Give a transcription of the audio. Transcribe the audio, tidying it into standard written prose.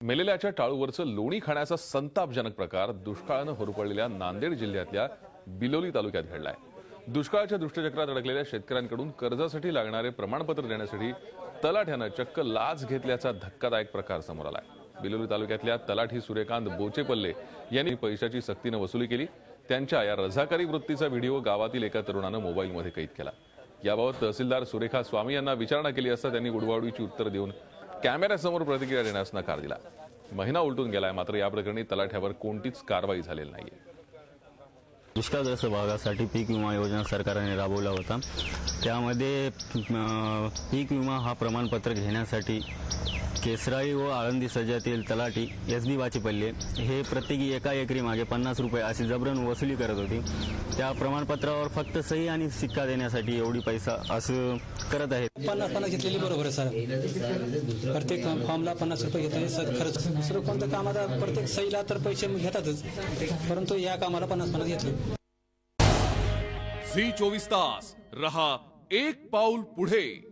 मेलेल्याच्या टाळूवरचं लोणी खाण्याचा संतापजनक प्रकार दुष्काळानं होरपळलेल्या नांदेड जिल्ह्यातल्या बिलोली तालुक्यात घडलाय। दुष्काळाच्या दुष्टचक्रात अडकलेल्या शेतकऱ्यांकडून कर्जासाठी लागणारे प्रमाणपत्र देण्यासाठी तलाठ्यानं चक्क लाच घेतल्याचा धक्कादायक प्रकार समोर आलाय। बिलोली तालुक्यातल्या तलाठी सूर्यकांत बोचेपल्ले यांनी पैशाची सक्तीनं वसुली केली। त्यांच्या या रझाकारी वृत्तीचा व्हिडिओ गावातील एका तरुणानं मोबाईलमध्ये कैद केला। याबाबत तहसीलदार सुरेखा स्वामी यांना विचारणा केली असता त्यांनी उडवाउडवीची उत्तरं देऊन कॅमेऱ्यासमोर प्रतिक्रिया देण्यास नकार दिला। महिना उलटून गेलाय, मात्र या प्रकरणी तलाठ्यावर कोणतीच कारवाई झालेली नाहीये। दुष्काळग्रस्त भागासाठी पीक विमा योजना सरकारने राबवला होता। त्यामध्ये पीक विमा हा प्रमाणपत्र घेण्यासाठी केसराई व आळंदी सज्जातील तलाठी एस.बी. बोचेपल्ले हे प्रत्येकी एका एकरी मागे 50 रुपये अशी जबरन वसुली करत होती। त्या प्रमाणपत्रावर फक्त सही आणि सिक्का देण्यासाठी एवढी पैसा असं करत आहेत। 50 घेतलेली बरोबर आहे सर। प्रत्येक फॉर्मला 50 रुपये घेतले सर। खरंच दुसरं कोणत्या कामाला प्रत्येक सहीला तर पैसे घेतातच, परंतु या कामाला 50 घेतले। झी 24 तास रहा एक पाऊल पुढे।